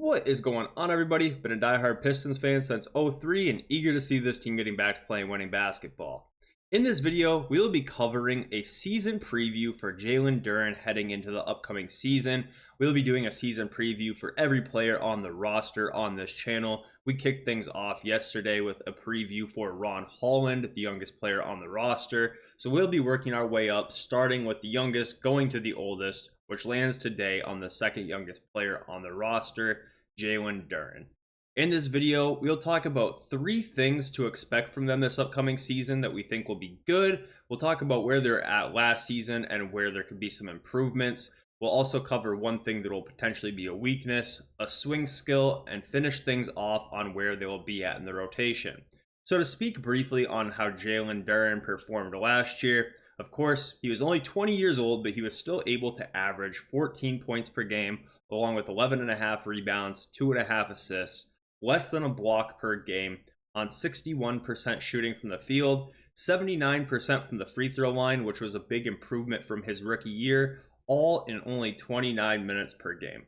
What is going on, everybody? Been a diehard Pistons fan since '03 and eager to see this team getting back to playing winning basketball. In this video, we'll be covering a season preview for Jalen Duren heading into the upcoming season. We'll be doing a season preview for every player on the roster on this channel. We kicked things off yesterday with a preview for Holland, the youngest player on the roster. So we'll be working our way up, starting with the youngest, going to the oldest, which lands today on the second youngest player on the roster, Jalen Duren. In this video, we'll talk about 3 things to expect from them this upcoming season that we think will be good. We'll talk about where they're at last season and where there could be some improvements. We'll also cover one thing that will potentially be a weakness, a swing skill, and finish things off on where they will be at in the rotation. So to speak briefly on how Jalen Duren performed last year, of course, he was only 20 years old, but he was still able to average 14 points per game, along with 11.5 rebounds, 2.5 assists, less than a block per game, on 61% shooting from the field, 79% from the free throw line, which was a big improvement from his rookie year, all in only 29 minutes per game.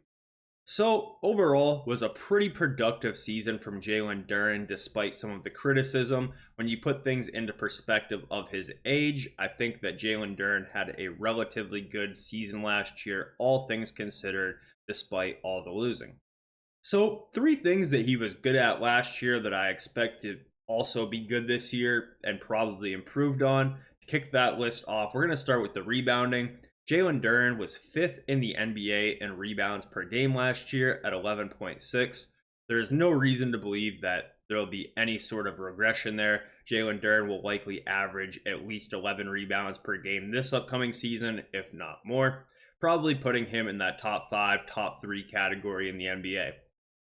So overall, was a pretty productive season from Jalen Duren despite some of the criticism. When you put things into perspective of his age, I think that Jalen Duren had a relatively good season last year, all things considered, despite all the losing. So 3 things that he was good at last year that I expect to also be good this year and probably improved on. To kick that list off, we're going to start with the rebounding. Jalen Duren was 5th in the NBA in rebounds per game last year at 11.6. There's no reason to believe that there will be any sort of regression there. Jalen Duren will likely average at least 11 rebounds per game this upcoming season, if not more, probably putting him in that top 5, top 3 category in the NBA.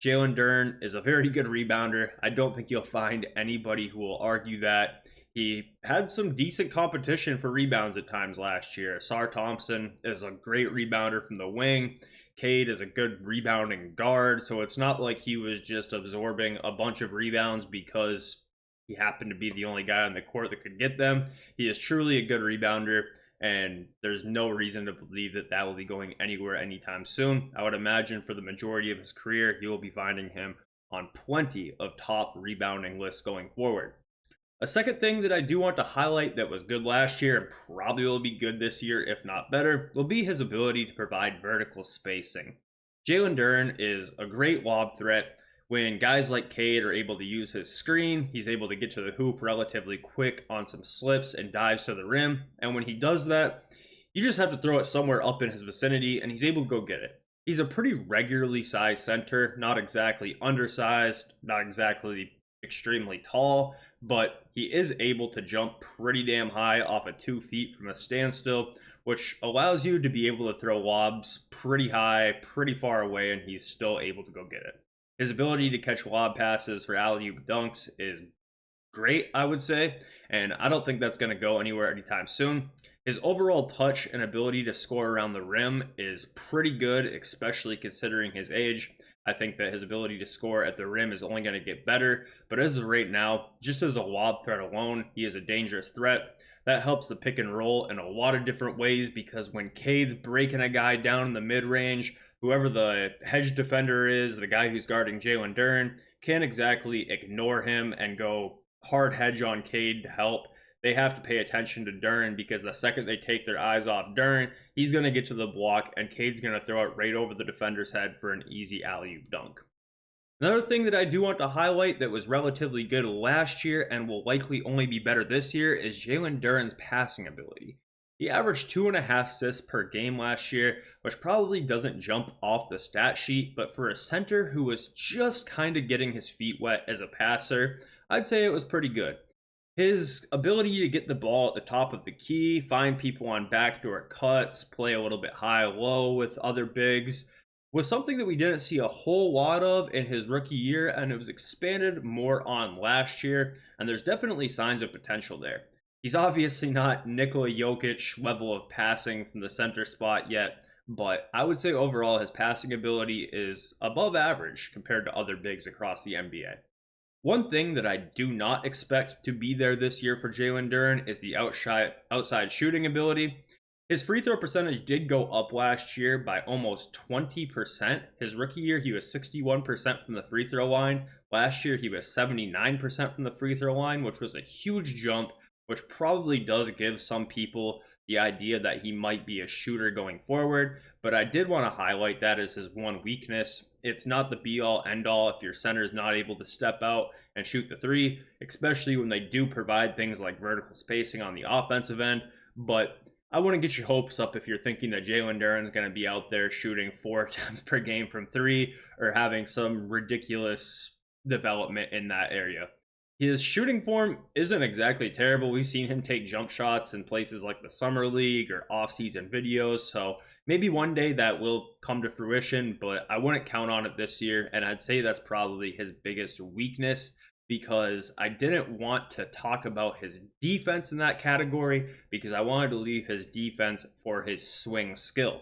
Jalen Duren is a very good rebounder. I don't think you'll find anybody who will argue that. He had some decent competition for rebounds at times last year. Ausar Thompson is a great rebounder from the wing. Cade is a good rebounding guard. So it's not like he was just absorbing a bunch of rebounds because he happened to be the only guy on the court that could get them. He is truly a good rebounder, and there's no reason to believe that that will be going anywhere anytime soon. I would imagine for the majority of his career, you will be finding him on plenty of top rebounding lists going forward. A second thing that I do want to highlight that was good last year and probably will be good this year, if not better, will be his ability to provide vertical spacing. Jalen Duren is a great lob threat. When guys like Cade are able to use his screen, he's able to get to the hoop relatively quick on some slips and dives to the rim. And when he does that, you just have to throw it somewhere up in his vicinity and he's able to go get it. He's a pretty regularly sized center, not exactly undersized, not exactly extremely tall, but he is able to jump pretty damn high off of 2 feet from a standstill, which allows you to be able to throw lobs pretty high, pretty far away, and he's still able to go get it. His ability to catch lob passes for alley-oop dunks is great, I would say, and I don't think that's going to go anywhere anytime soon. His overall touch and ability to score around the rim is pretty good, especially considering his age. I think that his ability to score at the rim is only going to get better, but as of right now, just as a lob threat alone, he is a dangerous threat. That helps the pick and roll in a lot of different ways because when Cade's breaking a guy down in the mid-range, whoever the hedge defender is, the guy who's guarding Jalen Duren, can't exactly ignore him and go hard hedge on Cade to help. They have to pay attention to Duren because the second they take their eyes off Duren, he's going to get to the block and Cade's going to throw it right over the defender's head for an easy alley-oop dunk. Another thing that I do want to highlight that was relatively good last year and will likely only be better this year is Jalen Duren's passing ability. He averaged 2.5 assists per game last year, which probably doesn't jump off the stat sheet, but for a center who was just kind of getting his feet wet as a passer, I'd say it was pretty good. His ability to get the ball at the top of the key, find people on backdoor cuts, play a little bit high-low with other bigs, was something that we didn't see a whole lot of in his rookie year, and it was expanded more on last year, and there's definitely signs of potential there. He's obviously not Nikola Jokic level of passing from the center spot yet, but I would say overall his passing ability is above average compared to other bigs across the NBA. One thing that I do not expect to be there this year for Jalen Duren is the outside shooting ability. His free throw percentage did go up last year by almost 20%. His rookie year, he was 61% from the free throw line. Last year, he was 79% from the free throw line, which was a huge jump, which probably does give some people the idea that he might be a shooter going forward. But I did want to highlight that as his one weakness. It's not the be-all, end-all if your center is not able to step out and shoot the three, especially when they do provide things like vertical spacing on the offensive end. But I wouldn't get your hopes up if you're thinking that Jalen Duren is going to be out there shooting 4 attempts per game from three or having some ridiculous development in that area. His shooting form isn't exactly terrible. We've seen him take jump shots in places like the Summer League or off-season videos, so maybe one day that will come to fruition, but I wouldn't count on it this year, and I'd say that's probably his biggest weakness because I didn't want to talk about his defense in that category because I wanted to leave his defense for his swing skill.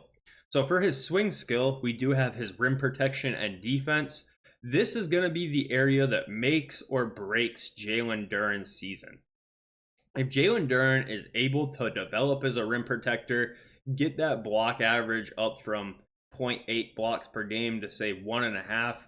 So for his swing skill, we do have his rim protection and defense. This is going to be the area that makes or breaks Jalen Duren's season. If Jalen Duren is able to develop as a rim protector, get that block average up from 0.8 blocks per game to say 1.5,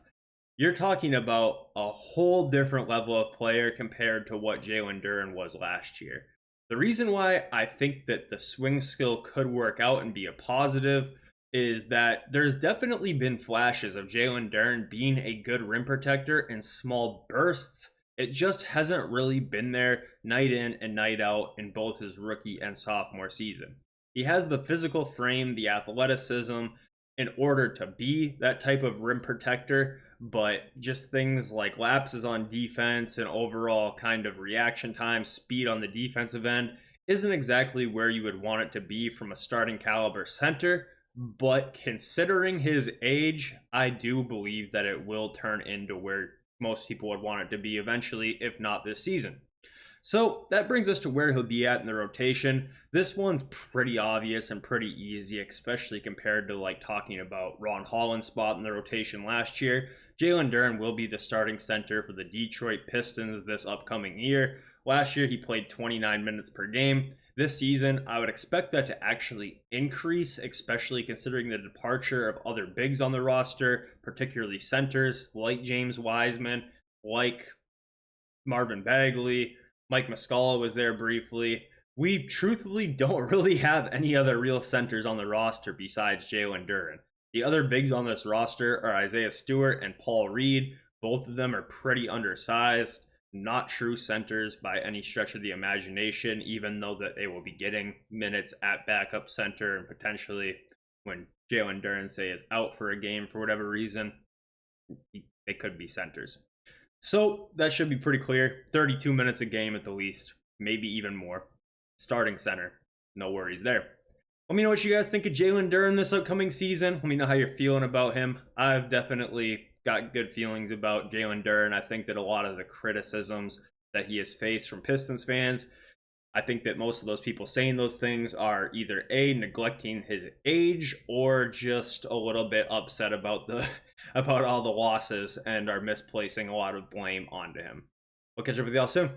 you're talking about a whole different level of player compared to what Jalen Duren was last year. The reason why I think that the swing skill could work out and be a positive is that there's definitely been flashes of Jalen Duren being a good rim protector in small bursts. It just hasn't really been there night in and night out in both his rookie and sophomore season. He has the physical frame, the athleticism in order to be that type of rim protector, but just things like lapses on defense and overall kind of reaction time, speed on the defensive end isn't exactly where you would want it to be from a starting caliber center. But considering his age, I do believe that it will turn into where most people would want it to be eventually, if not this season. So that brings us to where he'll be at in the rotation. This one's pretty obvious and pretty easy, especially compared to like talking about Ron Holland's spot in the rotation last year. Jalen Duren will be the starting center for the Detroit Pistons this upcoming year. Last year, he played 29 minutes per game. This season, I would expect that to actually increase, especially considering the departure of other bigs on the roster, particularly centers like James Wiseman, like Marvin Bagley, Mike Muscala was there briefly. We truthfully don't really have any other real centers on the roster besides Jalen Duren. The other bigs on this roster are Isaiah Stewart and Paul Reed. Both of them are pretty undersized. Not true centers by any stretch of the imagination, even though that they will be getting minutes at backup center and potentially when Jalen Duren, say, is out for a game for whatever reason, they could be centers. So that should be pretty clear. 32 minutes a game at the least, maybe even more. Starting center, no worries there. Let me know what you guys think of Jalen Duren this upcoming season. Let me know how you're feeling about him. I've definitely got good feelings about Jalen Duren. I think that a lot of the criticisms that he has faced from Pistons fans, I think that most of those people saying those things are either A, neglecting his age, or just a little bit upset about about all the losses and are misplacing a lot of blame onto him. We'll catch up with y'all soon.